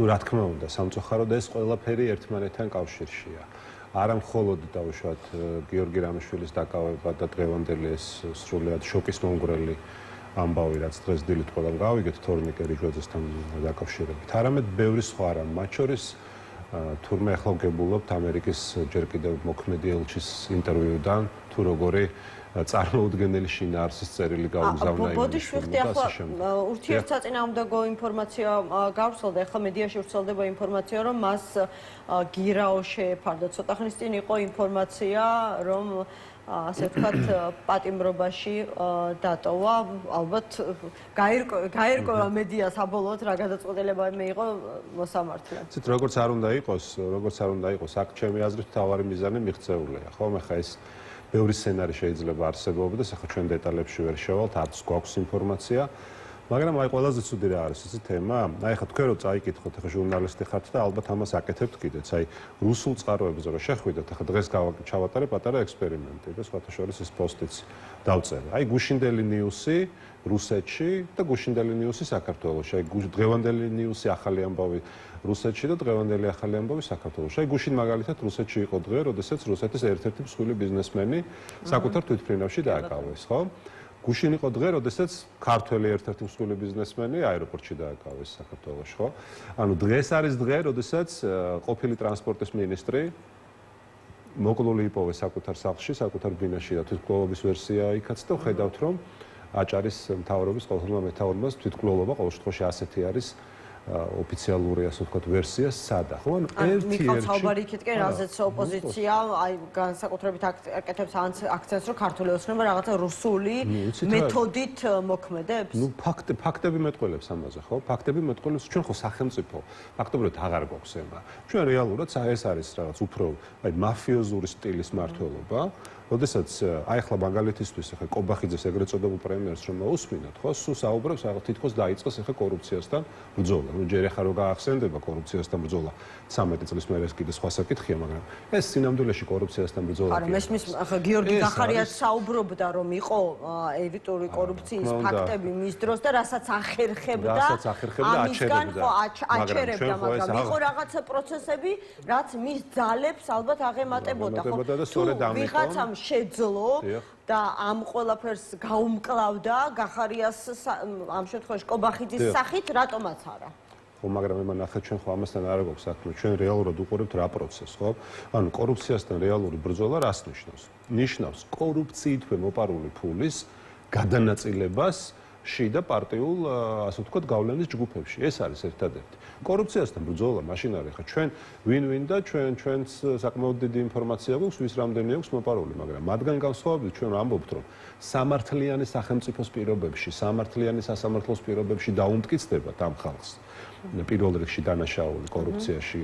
ნუ რა თქმა უნდა, სამწუხაროდ ეს ყველაფერი ერთმანეთთან კავშირშია. არა მხოლოდ დავუშვათ გიორგი რამიშვილის დაკავება და დღევანდელი ეს სრულიად შოკის მომგვრელი ამბავი, რაც დღეს დილით ყველამ გავიგეთ თორნიკე რიჟვაძესთან დაკავშირებით. არამედ ბევრი სხვა რამ, მათ შორის თურმე ახლა ვგებულობთ ამერიკის ჯერ კიდევ მოქმედი ელჩის ინტერვიუდან, თუ როგორი წარმოუდგენელი შინაარსის წერილი გაუგზავნა იმ ბოდიშვიხტი ახლა ურთიერთსაწინააღმდეგო ინფორმაცია გავრცელდა, ახლა მედიაში ვრცელდება ინფორმაცია, რომ მას გირაო შეეფარდა. ცოტა ხნის წინ იყო ინფორმაცია, რომ ასე ვთქვათ, პატიმრობაში დატოვა, ალბათ გაერკვა მედია საბოლოოდ რა გადაწყვეტილება მიიღო მოსამართლემ. ცით როგორც არ უნდა იყოს, აქ ჩემი აზრით თავარი მიზანი მიღწეულია, ხო? ხა ეს ბევრი სცენარი შეიძლება არსებობდეს, ახლა ჩვენ დეტალებში ვერ შევალთ, არც გვაქვს ინფორმაცია, მაგრამ აი ყველაზე ცუდი რა არის ეს თემა? აი ხა თქვენ რო წაიკითხოთ, ახლა ჟურნალისტი ხართ და ალბათ ამას აკეთებთ კიდეც, აი რუსულ წყაროებზე რო შეხვიდეთ, ახლა დღეს ჩავატარე პატარა ექსპერიმენტი და სხვათა შორის ეს პოსტიც დავწერე. აი გუშინდელი ნიუსი რუსეთში და გუშინდელი ნიუსი საქართველოში. აი დღევანდელი ნიუსი ახალი ამბავი რუსეთში და დღევანდელი ახალი ამბავი საქართველოში. აი გუშინ მაგალითად რუსეთში იყო დღე, როდესაც რუსეთის ერთ-ერთი მსხვილი ბიზნესმენი საკუთარ თვითმფრინავში დააკავეს, ხო? გუშინ იყო დღე, როდესაც ქართველი ერთ-ერთი მსხვილი ბიზნესმენი აეროპორტში დააკავეს საქართველოში, ხო? ანუ დღეს არის დღე, როდესაც ყოფილი ტრანსპორტის მინისტრი მოკლული იპოვეს საკუთარ სახლში, საკუთარ ბინაში და თვითმკვლელობის ვერსია იქაც და ხედავთ, რომ აჭარის მთავრობის ყოველდღიურ მეთაურობას თვითმკვლელობა ყოველ შემთხვევაში ასეთი არის ოფიციალური ასე ვთქვათ ვერსია სადა, ხო? ანუ მიხალ ცალბარი იქეთკენ რაზეც ოპოზიცია აი განსაკუთრებით აკეთებს აქცენტს, რომ ქართული ოცნება რაღაცა რუსული მეთოდით მოქმედებს? ნუ ფაქტები მეტყველებს ამაზე, ხო? ფაქტები მეტყველებს, ჩვენ ხო სახელმწიფო ფაქტობრივად აღარ გვაქვს ება. ჩვენ რეალურად ეს არის რაღაც უფრო აი მაფიოზური სტილის მმართველობა. როდესაც აი ახლა მაგალითისთვის ახლა კობახიძეს ეგრეთ წოდებულ პრემიერს რომ მოусმინოთ, ხო, სულ საუბრობს რაღაც თითქოს დაიწყეს ახლა კორუფციასთან ბრძოლა. ნუ ჯერ ახლა რო გაახსენდება კორუფციასთან ბრძოლა 13 წლის მერე ეს კიდე სხვა საკითხია, მაგრამ ეს სინამდვილეში კორუფციასთან ბრძოლა. არა, მესმის ახლა გიორგი გახარიას საუბრობდა რომ იყო ელიტური კორუფციის ფაქტები მის დროს და რასაც ახერხებდა, აჩერებდა, მაგრამ იყო რაღაცა პროცესები, რაც მის ძალებს ალბათ აღემატებოდა, ხო? ვიღაცამ შეძლო და ამ ყველაფერს გაუმკლავდა გახარიას ამ შემთხვევაში კობახიძის სახით, რატომაც არა? ხო, მაგრამ ემან ახლა ჩვენ ხო ამასთან არ გვაქვს საქმე, ჩვენ რეალურად უყურებთ რა პროცესს, ხო? ანუ კორუფციასთან რეალური ბრძოლა რას ნიშნავს? ნიშნავს კორუფციითვე მოპარული ფულის გადანაწილებას შიდა პარტიულ, ასე ვთქვათ, გავლენის ჯგუფებში. ეს არის ერთადერთი. კორუფციასთან ბრძოლა მაშინ არის, ხა ჩვენ ვინ და ჩვენც საკმაოდ დიდი ინფორმაცია გვაქვს, ვის რამდენი აქვს მოპარული, მაგრამ მათგან განსხვავებით ჩვენ ამბობთ, რომ სამართლიანი სახელმწიფოს პირობებში, სამართლიანი სასამართლოს პირობებში დაუმტკიცდებათ ამ ხალხს. პირველ რიგში დანაშაული კორუფციაში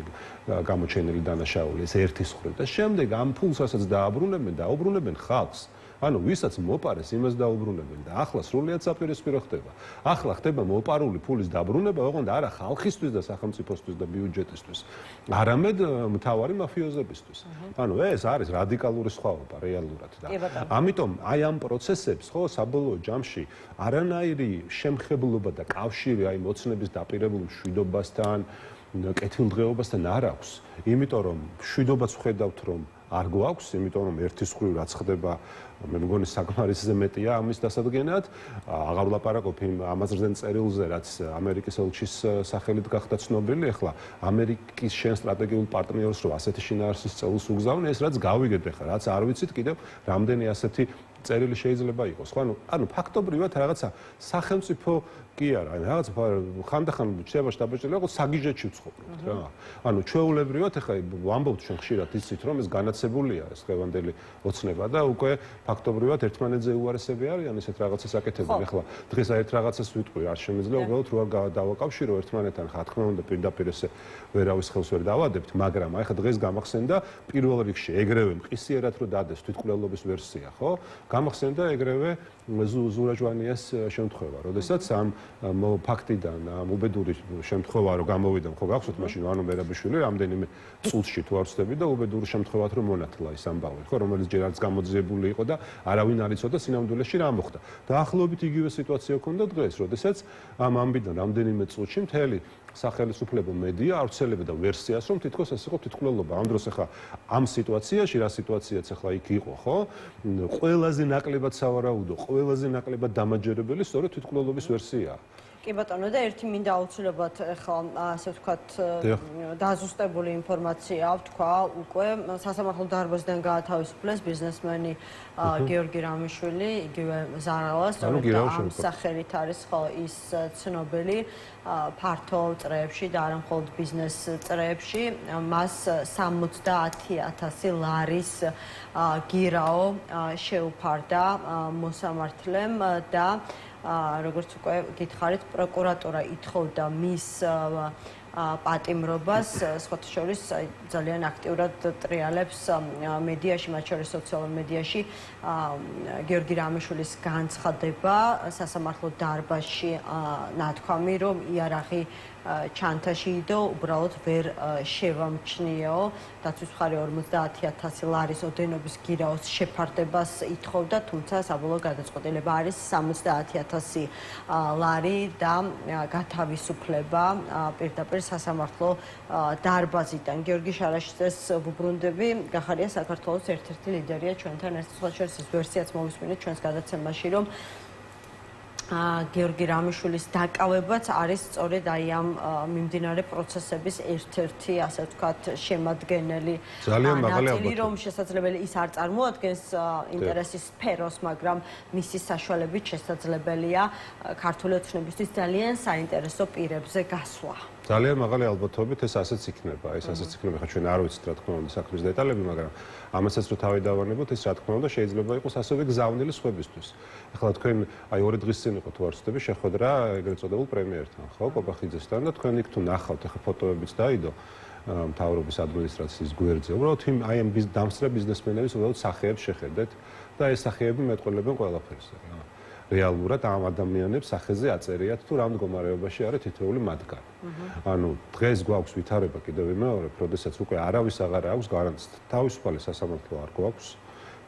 გამოჩენილი დანაშაული, ეს ერთის მხრივ და შემდეგ ამ ფულს რასაც დაუბრუნებენ ხალხს. ანუ ვისაც მოპარეს იმას დაუბრუნებენ და ახლა სრულიად საპირისპირო ხდება. ახლა ხდება მოპარული ფულის დაბრუნება, ოღონდ არა ხალხისთვის და სახელმწიფოსთვის და ბიუჯეტისთვის, არამედ მთავარი მაფიოზებისთვის. ანუ ეს არის რადიკალური სხვაობა რეალურად და ამიტომ აი ამ პროცესებს ხო საბოლოო ჯამში არანაირი შემხებლობა და კავშირი აი მოცნების დაპირებულ მშვიდობასთან, კეთილდღეობასთან არ აქვს, იმიტომ რომ მშვიდობაც ვხედავთ რომ არ გვაქვს, იმიტომ რომ ერთის მხრივ რაც ხდება, მე მგონი საკმარისზე მეტია ამის დასადგენად. აღარ ვლაპარაკობ იმ ამაზრდენ წერილზე, რაც ამერიკის ელჩის სახელით გახდა ცნობილი. ახლა ამერიკის შენ სტრატეგიულ პარტნიორს რო ასეთი შინაარსის წელს უგზავნე, ეს რაც გავიგეთ ახლა, რაც არ ვიცით კიდევ რამდენი ასეთი წერილი შეიძლება იყოს, ხო? ანუ ფაქტობრივად რაღაცა სახელმწიფო კი არა, რაღაც ხანდახან შეიძლება დაბეჭდილი იყოს საგიჟეთში ვცხოვრობთ რა. ანუ ჩვეულებრივად ახლა ვამბობთ ჩვენ ხშირად იცით რომ ეს განაცებულია ეს დღევანდელი ოცნება და უკვე ფაქტობრივად ერთმანეთზე უარესები არიან ესეთ რაღაცას აკეთებენ. ახლა დღეს ერთ რაღაცას ვიტყვი, არ შემიძლია უბრალოდ რო არ დავაკავშირო ერთმანეთთან, რა თქმა უნდა პირდაპირ ესე ვერავის ხელს ვერ დავადებთ, მაგრამ აი ხა დღეს გამახსენდა პირველ რიგში ეგრევე მყისიერად რო დადეს თვითმკვლელობის ვერსია, ხო? გამახსენდა ეგრევე ზურაჯვანიას შემთხვევა, როდესაც ამ ფაქტიდან ამ უბედური შემთხვევა რო გამოვიდა, ხო გახსოვთ მაშინ ვანო მერაბიშვილი რამდენიმე წუთში თუ არ ვცდები და უბედური შემთხვევათ რომ მონათლა ის ამბავი, ხო, რომელიც ჯერ არც გამოძიებული იყო და არავინ არ იცოდა სინამდვილეში რა მოხდა. დაახლოებით იგივე სიტუაცია ჰქონდა დღეს, როდესაც ამ ამბიდან რამდენიმე წუთში მთელი სახელმწიფო მედია ავრცელებდა ვერსიას, რომ თითქოს ეს იყო თვითმკვლელობა. ამ დროს ახლა ამ სიტუაციაში, რა სიტუაციაც ახლა იქ იყო, ხო? ყველაზე ნაკლებად სავარაუდო, ყველაზე ნაკლებად დამაჯერებელი სწორედ თვითმკვლელობის ვერსიაა. კი ბატონო და ერთი მინდა აუცილებლად ახლა ასე ვთქვათ დაზუსტებული ინფორმაცია ვთქვა უკვე სასამართლო დარბაზიდან გაათავისუფლეს ბიზნესმენი გიორგი რამიშვილი, იგივე ზარალა, სწორედ ამ სახელით არის ხო ის ცნობილი ფართო წრეებში და არა მხოლოდ ბიზნეს წრეებში, მას 70,000 ლარის გირაო შეუფარდა მოსამართლემ და როგორც უკვე გითხარით, პროკურატურა ითხოვდა მის პატიმრობას, სხვათა შორის ძალიან აქტიურად ტრიალებს მედიაში, მათ შორის სოციალურ მედიაში გიორგი რამიშვილის განცხადება სასამართლო დარბაზში ნათქვამი, რომ იარაღი ჩანთაშიდო უბრალოდ ვერ შევამჩნიეო. დაცვის მხარე 50,000 ლარის ოდენობის გირაოს შეფარდებას ითხოვდა, თუმცა საბოლოო გადაწყვეტილება არის 70,000 ლარი და გათავისუფლება პირდაპირ სასამართლო დარბაზიდან. გიორგი შარაშიძეს ვუბრუნდები, გახარია საქართველოს ერთ-ერთი ლიდერია ჩვენთან ერთად, სხვა შორის ის ვერსიაც მოვისმინეთ ჩვენს გადაცემაში, რომ გიორგი რამიშვილის დაკავებაც არის სწორედ აი ამ მიმდინარე პროცესების ერთ-ერთი, ასე ვთქვათ, შემადგენელი ნაწილი, რომ შესაძლებელი ის არ წარმოადგენს ინტერესის სფეროს, მაგრამ მისი საშუალებით შესაძლებელია ქართული ოცნებისთვის ძალიან საინტერესო პირებზე გასვლა. ძალიან მაღალი ალბათობით ეს ასეც იქნება, ხა ჩვენ არ ვიცით რა თქმა უნდა საქმის დეტალები, მაგრამ ამასაც რო თავი დავანებოთ, ეს რა თქმა უნდა შეიძლება იყოს ასევე გზავნილი სხვებისთვის. ახლა თქვენ აი 2 დღის წინ იყო თუ არ ვცდები შეხვედრა ეგრეთ წოდებულ პრემიერთან, ხო, კობახიძესთან და თქვენ იქ თუ ნახავთ, ახლა ფოტოებიც დაიდო მთავრობის ადმინისტრაციის გვერდზე. უბრალოდ აი ამ დამსწრე ბიზნესმენების უბრალოდ სახეებს შეხედეთ და ეს სახეები მეტყველებენ ყველაფერს. რეალურად ამ ადამიანებს სახეზე აწერიათ თუ რა მდგომარეობაში არის თითოეული მათგანი. ანუ დღეს გვაქვს ვითარება კიდევ ვიმეორებ, როდესაც უკვე არავის აღარ აქვს გარანტია. თავისუფალი სასამართლო არ გვაქვს.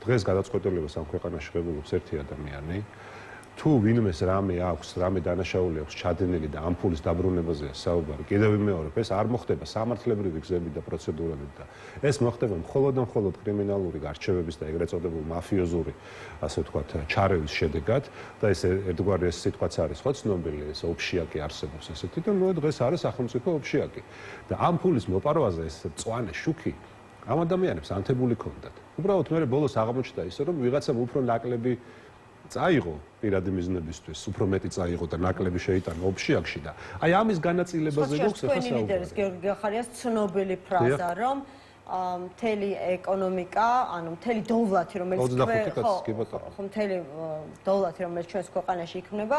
დღეს გადაწყვეტილებას ამ ქვეყანაში ღებულობს ერთი ადამიანი. თუ ვინმეს რამე აქვს, რამე დანაშაული აქვს ჩადენილი და ამ ფულის დაბრუნებაზეა საუბარი. კიდევ ვიმეორებ, ეს არ მოხდება სამართლებრივი გზებით და პროცედურებით და ეს მოხდება მხოლოდ და მხოლოდ კრიმინალური გარჩევების და ეგრეთ წოდებულ მაფიოზური, ასე ვთქვათ, ჩარევის შედეგად და ეს ერთგვარი ეს სიტყვაც არის ხო ცნობილი, ეს ოფშიაკი არსებობს ესეთი და ნუ დღეს არის სახელმწიფო ოფშიაკი. და ამ ფულის მოპარვაზე ეს წვანე შუქი ამ ადამიანებს ანთებული ქონდათ. უბრალოდ მე ბოლოს აღმოჩნდა ისე, რომ ვიღაცამ უფრო ნაკლები წაიღო პირადი მიზნებისთვის, უფრო მეტი წაიღო და ნაკლები შეიტანა ოფშიაკში და აი ამის განაწილებაზე გვაქვს ახლა საუბარი. ლიდერის გიორგი გახარიას ცნობილი ფრაზა, რომ მთელი ეკონომიკა, ანუ მთელი დოვლათი, რომელიც მთელი დოვლათი, რომელიც ჩვენს ქვეყანაში იქმნება,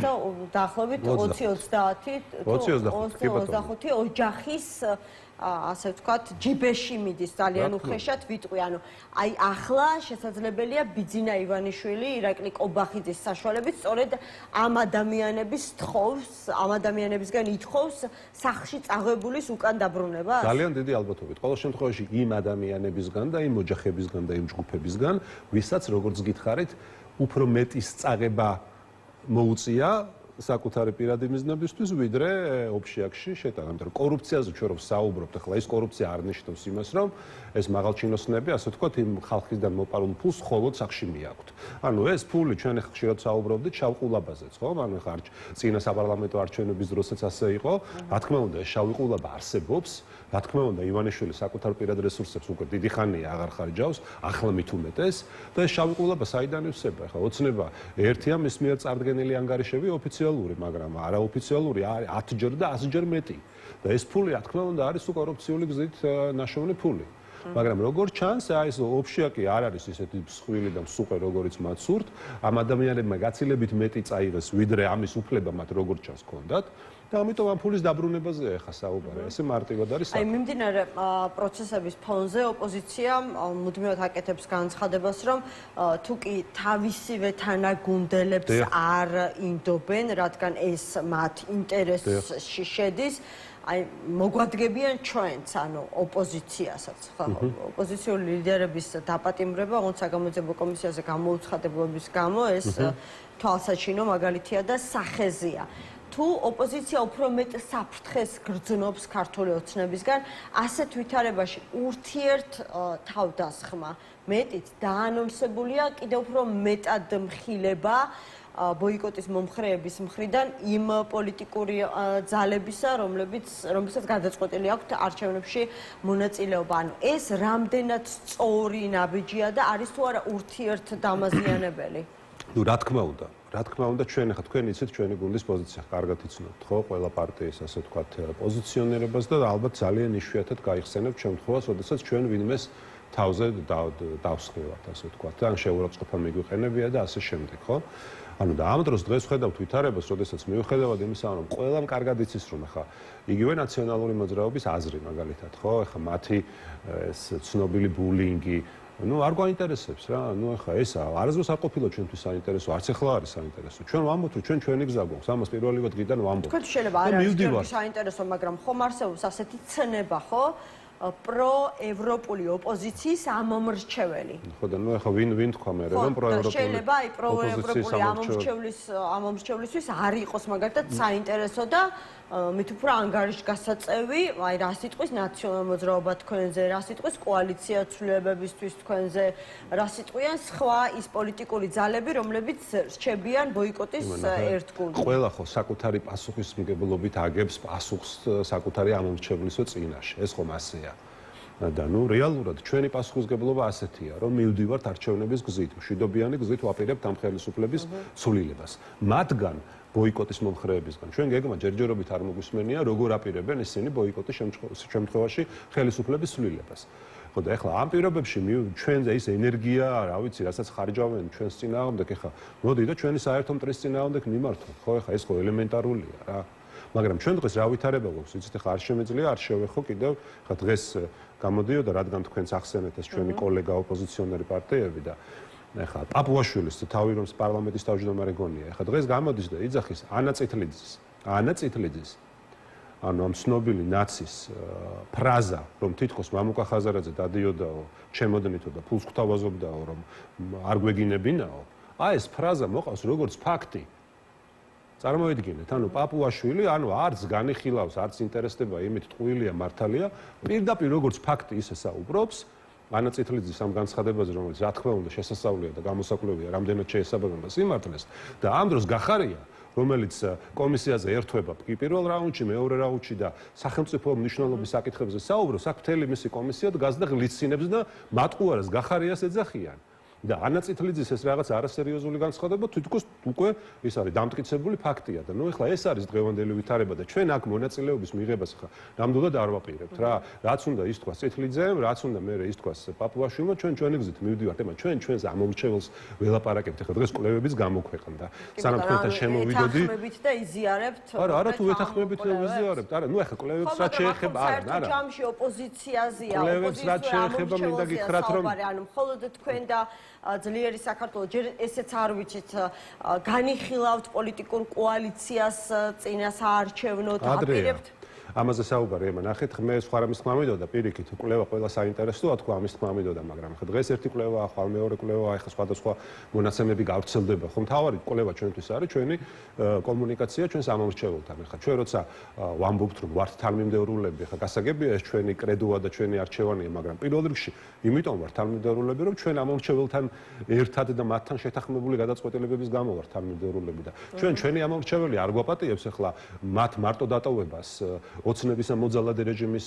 და დაახლოებით 20-30 ოჯახის ასე ვთქვათ, ჯიბეში მიდის ძალიან უხეშად ვიტყვი, ანუ აი ახლა შესაძლებელია ბიძინა ივანიშვილი, ირაკლი კობახიძის საშუალებით სწორედ ამ ადამიანების თხოვს, ამ ადამიანებისგან ითხოვს სახლში წაღებულის უკან დაბრუნებას? ძალიან დიდი ალბათობით. ყოველ შემთხვევაში იმ ადამიანებისგან და იმ ოჯახებისგან და იმ ჯგუფებისგან, ვისაც როგორც გითხარით, უფრო მეტის წაღება მოუწია საკუთარი პირადი მიზნებისთვის, ვიდრე ოფშიაკში შეტანა. იმიტომ რომ კორუფციაზე ჩვენ რომ საუბრობთ, ახლა ეს კორუფცია არ ნიშნავს იმას, რომ ეს მაღალჩინოსნები, ასე ვთქვათ, იმ ხალხისგან მოპარულ ფულს მხოლოდ სახში მიაქვთ. ანუ ეს ფული ჩვენ ახლა ხშირად საუბრობდით შავყულაბაზეც, ხო? ანუ ახლა წინა საპარლამენტო არჩევნების დროსაც ასე იყო. რა თქმა უნდა, ეს შავყულაბა არსებობს. რა თქმა უნდა, ივანიშვილი საკუთარ პირად რესურსებს უკვე დიდი ხანია აღარ ხარჯავს, ახლა მით უმეტეს და ეს შავყულაბა საიდან ივსება? ახლა ოცნება ერთია მის მიერ წარდგენილი ანგარიშები ოფიციალური, მაგრამ არაოფიციალური არის 10ჯერ და 100ჯერ მეტი. და ეს ფული, რა თქმა უნდა, არის უკორუფციული გზით ნაშოვნი ფული. მაგრამ როგორც ჩანს, აი ეს ოფშიაკი არ არის ისეთი მსხვილი და მსუყე, როგორც მათ სურთ. ამ ადამიანებმა გაცილებით მეტი წაიღეს, ვიდრე ამის უფლება მათ როგორც ჩანს ჰქონდათ. და ამიტომ ამ ფულის დაბრუნებაზე ახლა საუბარი, ესე მარტივად არის საქმე. აი მიმდინარე პროცესების ფონზე ოპოზიცია მუდმივად აკეთებს განცხადებას, რომ თუ კი თავისივე თანაგუნდელებს არ ინდობენ, რადგან ეს მათ ინტერესში შედის, აი მოგვადგებიან ჩვენც, ანუ ოპოზიციასაც, ხო? ოპოზიციური ლიდერების დაპატიმრება, ოღონდ საგამოძიებო კომისიაზე გამოუცხადებულობის გამო ეს თვალსაჩინო მაგალითია და სახეზია. თუ ოპოზიცია უფრო მეტ საფრთხეს გრძნობს ქართული ოცნებისგან, ასეთ ვითარებაში ურთიერთ თავდასხმა მეტიც დაანონსებულია კიდევ უფრო მეტად მხილება ბოიკოტის მომხრეების მხრიდან იმ პოლიტიკური ძალებისა, რომლებსაც გადაწყვეტილი აქვთ არჩევნებში მონაწილეობა. ანუ ეს რამდენად სწორი ნაბიჯია და არის თუ არა ურთიერთ დამაზიანებელი? ნუ რა თქმა უნდა, ჩვენ ახლა თქვენ იცით ჩვენი გუნდის პოზიცია, კარგად იცნობთ, ხო, ყველა პარტიის ასე ვთქვათ პოზიციონირებას და ალბათ ძალიან იშვიათად გაიხსენებთ შემთხვევას, როდესაც ჩვენ ვინმეს თავზე დავსხმევთ, ასე ვთქვათ, ან შეურაცხყოფა მიგვიყენებია და ასე შემდეგ, ხო? ანუ და ამ დროს დღეს ვხედავთ ვითარებას, როდესაც მიუხედავად იმისა, რომ ყველამ კარგად იცის, რომ ახლა იგივე ნაციონალური მოძრაობის აზრი მაგალითად, ხო, ახლა მათი ეს ცნობილი ბულინგი, ну არ გვაინტერესებს რა, ну ახლა ეს არასდროს არ ყოფილა ჩვენთვის საინტერესო, არც ახლა არის საინტერესო. ჩვენ ვამბობთ, რომ ჩვენი გზა გვაქვს, ამას პირველივე დღიდან ვამბობთ. თქვენ შეიძლება არ არის საინტერესო, მაგრამ ხომ არსებობს ასეთი ცნება, ხო? პროევროპული ოპოზიციის ამომრჩეველი. ხო და ნუ ახლა ვინ თქვა მე რომ პროევროპული შეიძლება აი პროევროპული ამომრჩევლისთვის არ იყოს მაგალითად საინტერესო და მით უფრო ანგარიშგასაწევი, აი რა სიტყვის ნაციონალურ მოძრაობა თქვენზე, რა სიტყვის კოალიცია ცვლილებებისთვის თქვენზე, რა სიტყვიან სხვა ის პოლიტიკური ძალები, რომლებიც რჩებიან ბოიკოტის ერთ გუნდს. ყველა ხო საკუთარი პასუხისმგებლობით აგებს პასუხს საკუთარი ამომრჩევლისო წინაშე. ეს ხომ ასეა. და ნუ რეალურად ჩვენი პასუხისმგებლობა ასეთია, რომ მივდივართ არჩევნების გზით, მშვიდობიანი გზით ვაპირებთ ამ ხელისუფლების ცვლილებას. მათგან ბოიკოტის მომხრეებისგან ჩვენ გეგმა ჯერჯერობით არ მოგვისმენია, როგორ აპირებენ ისინი ბოიკოტის შემთხვევაში ხელისუფლების ცვლილებას. ხო და ეხლა ამ პირობებში ჩვენზე ის ენერგია, რა ვიცი, რასაც ხარჯავენ ჩვენს წინააღმდეგ, ეხლა მოდი და ჩვენი საერთო მტრის წინააღმდეგ მიმართოთ. ხო, ეხლა ეს ხო ელემენტარულია რა. მაგრამ ჩვენ დღეს რა ვითარება გვაქვს, იცით, ეხლა არ შემეძლია, არ შევეხო კიდევ, ეხლა დღეს გამოდიოდა, რადგან თქვენს ახსენეთ ეს ჩვენი კოლეგა ოპოზიციონერი პარტიები და ეხლა პაპუაშვილის თავი რომ პარლამენტის თავმჯდომარე გონია. ეხლა დღეს გამოდის და იძახის ანა წითლიძის. ანუ ამ ცნობილი ნაცის ფრაზა, რომ თითქოს მამუკა ხაზარაძე დადიოდაო, ჩემოდნითო და ფულს გვთავაზობდაო, რომ არ გვეგინებინაო. აი ეს ფრაზა მოყავს როგორც ფაქტი. წარმოიდგინეთ, ანუ პაპუაშვილი, ანუ არც განიხილავს, არც ინტერესდება იმით ტყუილია მართალია, პირდაპირ როგორც ფაქტი ისე საუბრობს. ანა წითლიძის ამ განცხადებაზე, რომელიც რა თქმა უნდა შესასწავლია და გამოსაკვლევია, რამდენად შეესაბამება სიმართლეს და ამ დროს გახარია, რომელიც კომისიაზე ერთვება პირველ რაუნდში, მეორე რაუნდში და სახელმწიფო მნიშვნელობის საკითხებზე საუბრობს, აქ მთელი მისი კომისია დგას და გლიცინებს და მატყუარას გახარიას ეძახიან. და ანა წითლიძის ეს რაღაც არასერიოზული განცხადება თითქოს უკვე ის არის დამტკიცებული ფაქტია და ნუ ეხლა ეს არის დღევანდელი ვითარება და ჩვენ აქ მონაწილეობის მიღებას ხა ნამდვილად არ ვაპირებთ რა. რაც უნდა ის თქვა წითლიძემ, რაც უნდა მე ის თქვა პაპუაშვილმა, ჩვენი გზით მივდივართ, ეხლა ჩვენს ამომრჩეველს ველაპარაკებთ, ეხლა დღეს კვლევებიც გამოქვეყნდა. სანამ თქვენთან შემოვიდოდი. ეთანხმებით და იზიარებთ. არა თუ ეთანხმებით ვიზიარებთ. არა, ნუ ეხლა კვლევებს რაც შეეხება, არა. ჯამში ოპოზიციაზეა, კვლევებს რაც შეეხება, მინდა გითხრათ რომ ანუ მხოლოდ თქვენ და ძლიერი საქართველოს ჯერ ესეც არ ვიცით განიხილავთ პოლიტიკურ კოალიციას წინა საარჩევნოდ აპირებთ ამაზე საუბარი ემა ნახეთ მე სხვა რამის თქმა მინდოდა პირიქით კვლევა ყველა საინტერესოა თქვა ამის თქმა მინდოდა მაგრამ ხა დღეს ერთი კვლევა ახლა მეორე კვლევა ახლა სხვადასხვა მონაცემები გავრცელდება ხო მთავარი კვლევა ჩვენთვის არის ჩვენი კომუნიკაცია ჩვენს ამომრჩეველთან ახლა ჩვენ როცა ვამბობთ რომ ვართ თანმიმდევრულები ახლა გასაგებია ეს ჩვენი კრედოა და ჩვენი არჩევანია მაგრამ პირველ რიგში იმიტომ ვართ თანმიმდევრულები რომ ჩვენ ამომრჩეველთან ერთად და მათთან შეთანხმებული გადაწყვეტილებების გამო ვართ თანმიმდევრულები და ჩვენი ამომრჩეველი არ გვაპატიებს ახლა მათ მარტო დატოვებას ოცნების მოძალადე რეჟიმის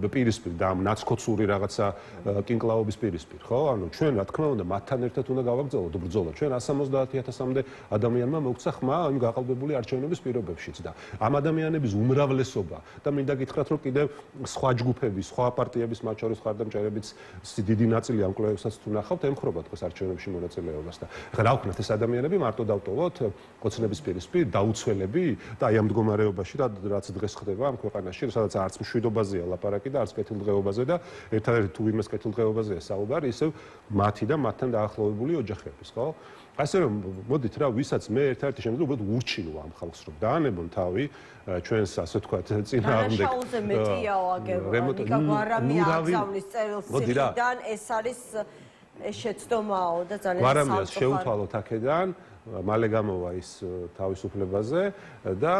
პირისპირ და ამ ნაცკოცური რაღაცა კინკლაობის პირისპირ, ხო? ანუ ჩვენ რა თქმა უნდა მათთან ერთად უნდა გავაგრძელოთ ბრძოლა. ჩვენ 170,000-მდე ადამიანმა მოგცა ხმა იმ გაყალბებული არჩევნების პირობებშიც და ამ ადამიანების უმრავლესობა და მინდა გითხრათ რომ კიდევ სხვა ჯგუფები, სხვა პარტიების მათ შორის ხარდამჭერებიც დიდი ნაწილი ამ კვლევებსაც თუ ნახავთ, ემხრობა დღეს არჩევნებში მონაწილეობას და ახლა რა ვქნათ ეს ადამიანები მარტო დავტოვოთ ოცნების პირისპირ, დაუცველები და აი ამ მდგომარეობაში რაც დღეს ხდება ამ ქვეყანაში, სადაც არც მშვიდობაზეა ლაპარაკი და არც კეთილდღეობაზე და ერთადერთი თუ ვინმეს კეთილდღეობაზეა საუბარი, ისევ მათი და მათთან დაახლოვებული ოჯახების, ხო? ასე რომ მოდით რა, ვისაც მე ერთ-ერთი შემიძლია უბრალოდ ურჩინო ამ ხალხს რომ დაანებონ თავი ჩვენს ასე ვთქვათ წინააღმდეგ. შაულზე მეტიაო აგება. ნიკა გვარამი აღზავნის წერილს ციხიდან ეს არის ეს შეცდომაო და ძალიან საალწოფარი. გვარამიას შეუთვალოთ აქედან მალე გამოვა ის თავისუფლებაზე და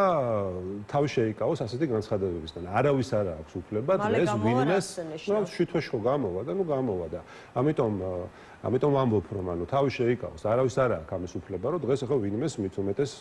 თავი შეიკავოს ასეთი განცხადებებისგან. არავის არ აქვს უფლება დღეს ვინმეს, ну, შითვეში ხო გამოვა და გამოვა და ამიტომ ვამბობ, რომ თავი შეიკავოს. არავის არ აქვს ამის უფლება, რომ დღეს ახლა ვინმეს მით უმეტეს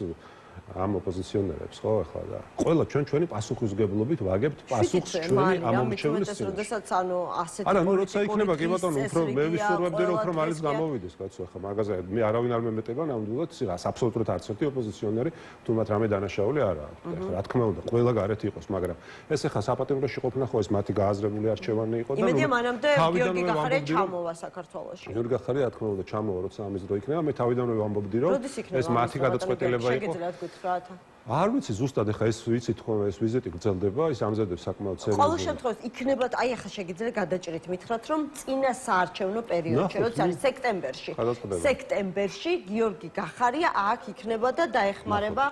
ამ ოპოზიციონერებს, ხო, ახლა და ყველა ჩვენი პასუხისმგებლობით ვაგებთ პასუხს ჩვენი ამორჩეულის წინაშე. როდესაც ასეთი არა, როცა იქნება კი ბატონო, უფრო მე ვისურვებდი, რომ უფრო მალიც გამოვიდეს, კაცო, ახლა მაგაზე მე არავინ არ მემეტება, ნამდვილად სიღას აბსოლუტურად არც ერთი ოპოზიციონერი თუმცა რამე დანაშაული არ აქვს. ახლა რა თქმა უნდა, ყველა გარეთ იყოს, მაგრამ ეს ახლა საპატიმროში ყოფნა ხო ეს მათი გააზრებული არჩევანი იყო და იმედია მანამდე გიორგი გახარია ჩამოვა საქართველოში. გიორგი გახარია, რა თქმა უნდა, ჩამოვა, როცა ამის დრო იქნება, მე თავიდანვე ვამბობდი, რომ ეს მათი გადაწყვეტილება იყო. არ ვიცი ზუსტად ახლა ეს ვიცით ხომ ეს ვიზიტი გრძელდება ის ამზადებს საკმაოდ სერიოზულად. ყოველ შემთხვევაში იქნება აი ახლა შეგიძლია გადაჭრით მითხრათ რომ წინა საარჩევნო პერიოდში როცა არის სექტემბერში გიორგი გახარია აქ იქნება და დაეხმარება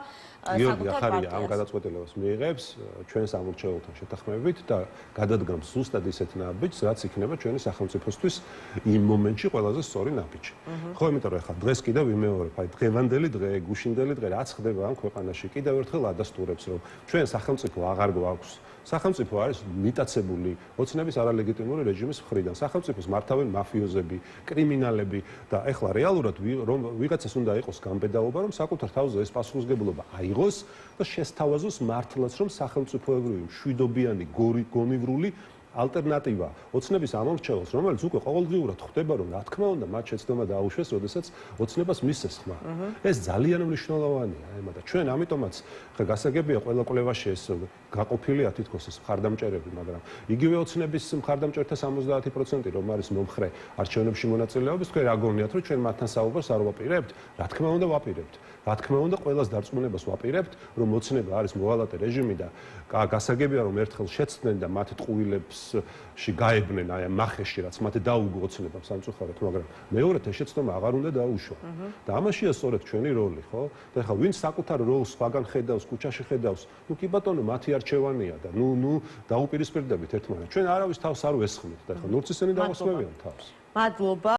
გიორგი გახარია ამ გადაწყვეტილებას მიიღებს ჩვენს ამორჩეულთან შეთანხმებით და გადადგამს ზუსტად ისეთ ნაბიჯს რაც იქნება ჩვენი სახელმწიფოსთვის იმ მომენტში ყველაზე სწორი ნაბიჯი. ხო იმიტომ რომ ახლა დღეს კიდევ ვიმეორებ აი დღევანდელი დღე გუშინდელი დღე რაც ხდება ამ ქვეყანაში კიდევ ერთხელ ადასტურებს რომ ჩვენ სახელმწიფო აღარ გვაქვს სახელმწიფო არის მიტაცებული ოცნების არალეგიტიმური რეჟიმის მხრიდან სახელმწიფოს მართავენ მაფიოზები კრიმინალები და ეხლა რეალურად რომ ვიღაცას უნდა იყოს გამბედაობა რომ საკუთარ თავზე ეს პასუხისმგებლობა აიღოს და შესთავაზოს მართლაც რომ სახელმწიფოებრივი მშვიდობიანი გონივრული ალტერნატივა ოცნების ამორჩეულს, რომელიც უკვე ყოველდღიურად ხდება, რომ რა თქმა უნდა, მათ შეცდომა დაუშვეს, როდესაც ოცნებას მისცეს ხმა. ეს ძალიან მნიშვნელოვანია, და ჩვენ ამიტომაც ხა გასაგებია ყველა კვლევაში ეს გაყოფილია თითქოს ეს მხარდამჭერები, მაგრამ იგივე ოცნების მხარდამჭერთა 70% რომ არის მომხრე არჩევნებში მონაწილეობის, თქვენ რა გონიათ, რომ ჩვენ მათთან საუბარს არ ვაპირებთ? რა თქმა უნდა, ვაპირებთ. რა თქმა უნდა, ყველას დარწმუნებას ვაპირებთ, რომ ოცნება არის მოვალატე რეჟიმი და გასაგებია, რომ ერთხელ შეცდნენ და მათ ტყუილებსში გაებნენ აი ამ ნახეში, რაც მათ დაუგო ოცნებამ სამწუხაროდ, მაგრამ მეორედ ეს შეცდომა აღარ უნდა დაუშვა. და ამაშია სწორედ ჩვენი როლი, ხო? და ეხლა ვინც საკუთარ როლს სხვაგან ხედავს, ქუჩაში ხედავს, ნუ კი ბატონო, მათი არჩევანია და ნუ დაუპირისპირდებით ერთმანეთს. ჩვენ არავის თავს არ ვესხმით და ეხლა ნურცისენი დავასვევიან თავს. მადლობა.